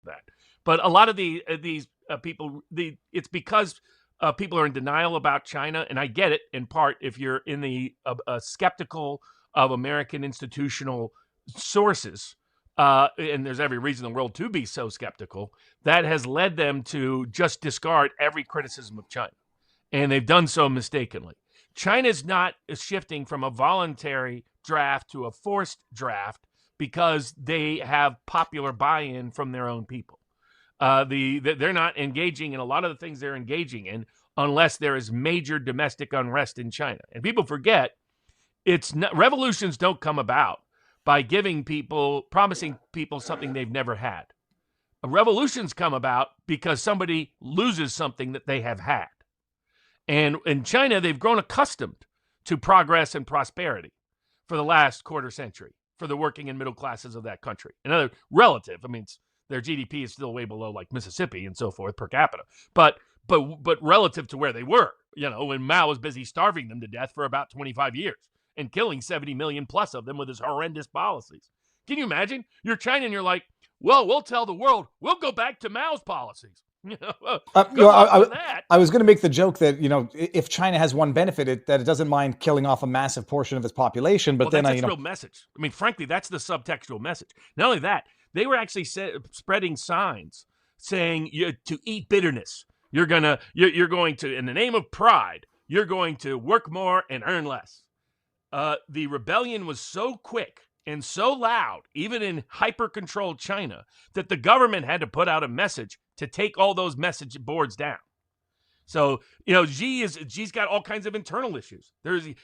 that. But a lot of these people, it's because people are in denial about China, and I get it in part if you're in the skeptical of American institutional sources, and there's every reason in the world to be so skeptical. That has led them to just discard every criticism of China, and they've done so mistakenly. China's not shifting from a voluntary draft to a forced draft because they have popular buy-in from their own people. They're not engaging in a lot of the things they're engaging in unless there is major domestic unrest in China. And people forget revolutions don't come about by promising people something they've never had. Revolutions come about because somebody loses something that they have had. And in China, they've grown accustomed to progress and prosperity for the last quarter century for the working and middle classes of that country. Another relative, I mean, their GDP is still way below like Mississippi and so forth per capita, but relative to where they were, when Mao was busy starving them to death for about 25 years and killing 70 million plus of them with his horrendous policies. Can you imagine? You're China and you're like, well, we'll tell the world, we'll go back to Mao's policies. Good luck with that. I was going to make the joke that if China has one benefit, that it doesn't mind killing off a massive portion of its population. But that's its real message. I mean, frankly, that's the subtextual message. Not only that, they were actually spreading signs saying to eat bitterness. You're going to, in the name of pride, you're going to work more and earn less. The rebellion was so quick and so loud, even in hyper-controlled China, that the government had to put out a message to take all those message boards down. So, Xi's got all kinds of internal issues.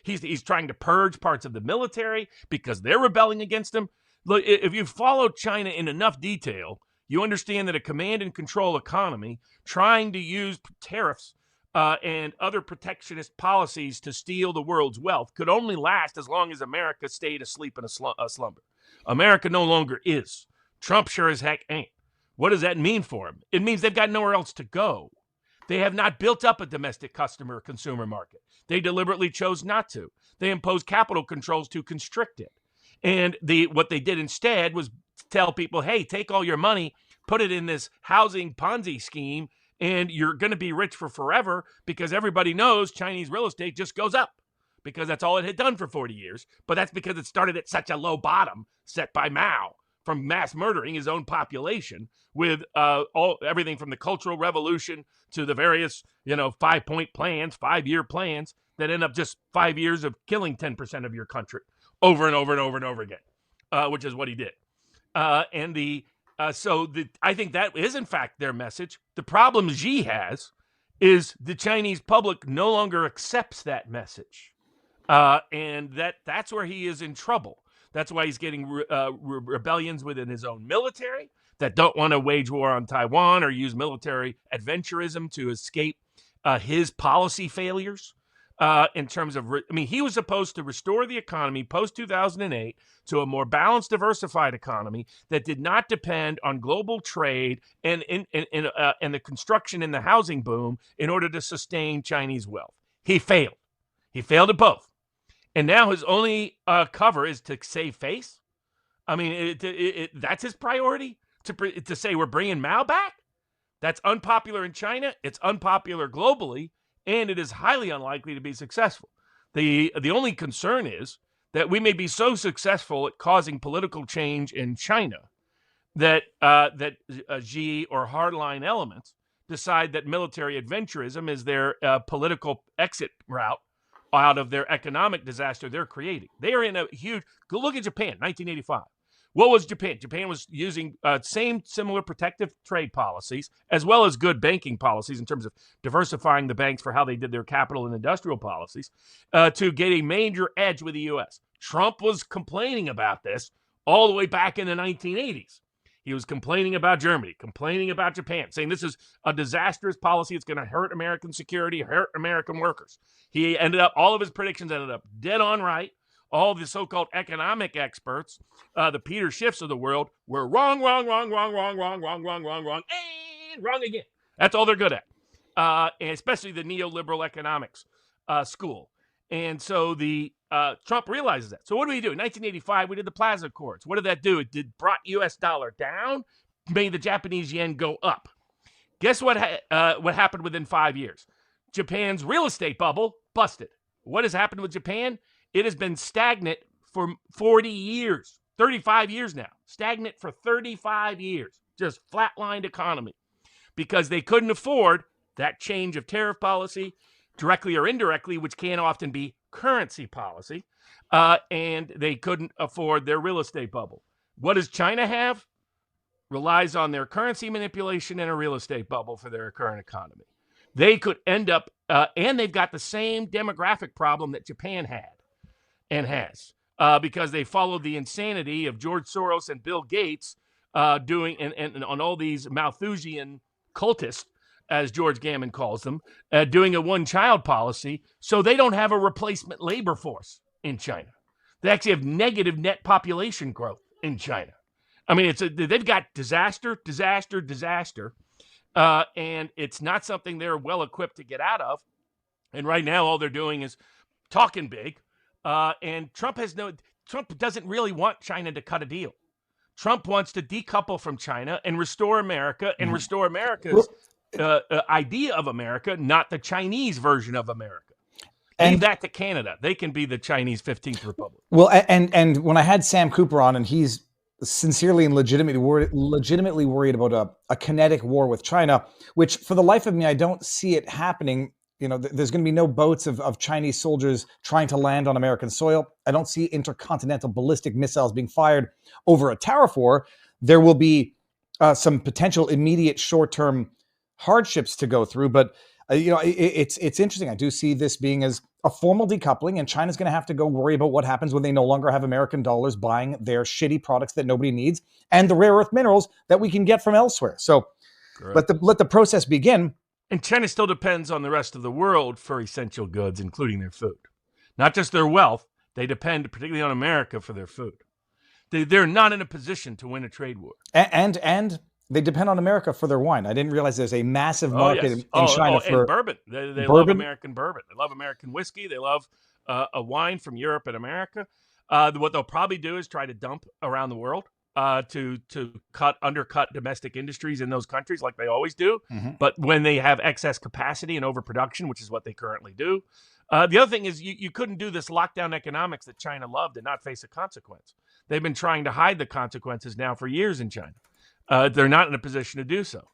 He's trying to purge parts of the military because they're rebelling against him. Look, if you follow China in enough detail, you understand that a command and control economy trying to use tariffs and other protectionist policies to steal the world's wealth could only last as long as America stayed asleep in a slumber. America no longer is. Trump sure as heck ain't. What does that mean for them? It means they've got nowhere else to go. They have not built up a domestic consumer market. They deliberately chose not to. They imposed capital controls to constrict it. And what they did instead was tell people, hey, take all your money, put it in this housing Ponzi scheme, and you're going to be rich for forever because everybody knows Chinese real estate just goes up because that's all it had done for 40 years. But that's because it started at such a low bottom set by Mao from mass murdering his own population with everything from the Cultural Revolution to the various, 5-point plans, 5-year plans that end up just 5 years of killing 10% of your country over and over and over and over again, which is what he did. I think that is, in fact, their message. The problem Xi has is the Chinese public no longer accepts that message. And that's where he is in trouble. That's why he's getting rebellions within his own military that don't want to wage war on Taiwan or use military adventurism to escape his policy failures. In terms of, he was supposed to restore the economy post-2008 to a more balanced, diversified economy that did not depend on global trade and the construction and the housing boom in order to sustain Chinese wealth. He failed. He failed at both. And now his only cover is to save face. That's his priority, to say we're bringing Mao back? That's unpopular in China. It's unpopular globally. And it is highly unlikely to be successful. The only concern is that we may be so successful at causing political change in China that Xi or hardline elements decide that military adventurism is their political exit route out of their economic disaster they're creating. They are in a huge... Go look at Japan, 1985. What was Japan? Japan was using similar protective trade policies as well as good banking policies in terms of diversifying the banks for how they did their capital and industrial policies to get a major edge with the U.S. Trump was complaining about this all the way back in the 1980s. He was complaining about Germany, complaining about Japan, saying this is a disastrous policy. It's going to hurt American security, hurt American workers. All of his predictions ended up dead on right. All the so-called economic experts, the Peter Schiffs of the world, were wrong, and wrong again. That's all they're good at, and especially the neoliberal economics school. And so Trump realizes that. So what do we do? In 1985, we did the Plaza Accords. What did that do? It brought U.S. dollar down, made the Japanese yen go up. Guess what happened within 5 years? Japan's real estate bubble busted. What has happened with Japan? It has been stagnant for 40 years, 35 years now. Stagnant for 35 years. Just flatlined economy because they couldn't afford that change of tariff policy, directly or indirectly, which can often be currency policy, and they couldn't afford their real estate bubble. What does China have? Relies on their currency manipulation and a real estate bubble for their current economy. They could end up, and they've got the same demographic problem that Japan had and has, because they followed the insanity of George Soros and Bill Gates doing, and on all these Malthusian cultists, as George Gammon calls them, doing a one-child policy, so they don't have a replacement labor force in China. They actually have negative net population growth in China. I mean, they've got disaster, and it's not something they're well equipped to get out of. And right now, all they're doing is talking big. And Trump doesn't really want China to cut a deal. Trump wants to decouple from China and restore America and restore America's idea of America, not the Chinese version of America. Leave that to Canada. They can be the Chinese 15th Republic. Well, and when I had Sam Cooper on, and he's sincerely and legitimately worried about a kinetic war with China, which for the life of me, I don't see it happening. You know, there's going to be no boats of Chinese soldiers trying to land on American soil. I don't see intercontinental ballistic missiles being fired over a tariff war. There will be some potential immediate short-term hardships to go through, but it's interesting. I do see this being as a formal decoupling, and China's going to have to go worry about what happens when they no longer have American dollars buying their shitty products that nobody needs and the rare earth minerals that we can get from elsewhere. So let the process begin. And China still depends on the rest of the world for essential goods, including their food. Not just their wealth. They depend particularly on America for their food. They're not in a position to win a trade war. And they depend on America for their wine. I didn't realize there's a massive market in China for bourbon. They love American bourbon. They love American whiskey. They love a wine from Europe and America. What they'll probably do is try to dump around the world to undercut domestic industries in those countries like they always do. Mm-hmm. But when they have excess capacity and overproduction, which is what they currently do. The other thing is you couldn't do this lockdown economics that China loved and not face a consequence. They've been trying to hide the consequences now for years in China. They're not in a position to do so.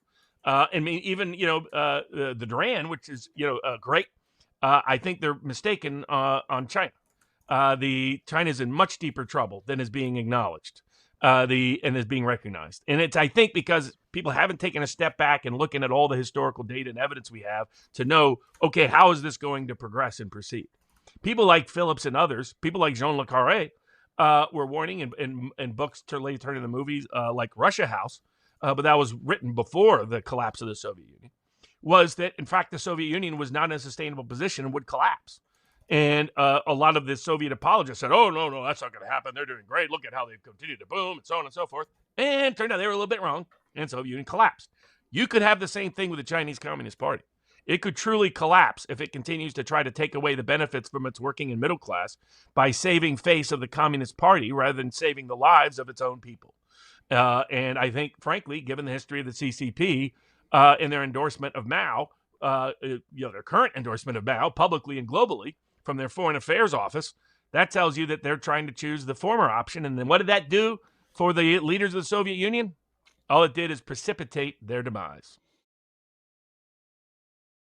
I mean, even, the Duran, which is, great. I think they're mistaken on China. China's in much deeper trouble than is being acknowledged and is being recognized. And it's, I think, because people haven't taken a step back and looking at all the historical data and evidence we have to know, okay, how is this going to progress and proceed? People like Phillips and others, people like Jean Le Carré, were warning in books turned into movies like Russia House, but that was written before the collapse of the Soviet Union, was that, in fact, the Soviet Union was not in a sustainable position and would collapse. And a lot of the Soviet apologists said, oh, no, that's not going to happen. They're doing great. Look at how they've continued to boom and so on and so forth. And it turned out they were a little bit wrong, and the Soviet Union collapsed. You could have the same thing with the Chinese Communist Party. It could truly collapse if it continues to try to take away the benefits from its working and middle class by saving face of the Communist Party rather than saving the lives of its own people. And I think, frankly, given the history of the CCP and their endorsement of Mao, their current endorsement of Mao publicly and globally from their foreign affairs office, that tells you that they're trying to choose the former option. And then what did that do for the leaders of the Soviet Union? All it did is precipitate their demise.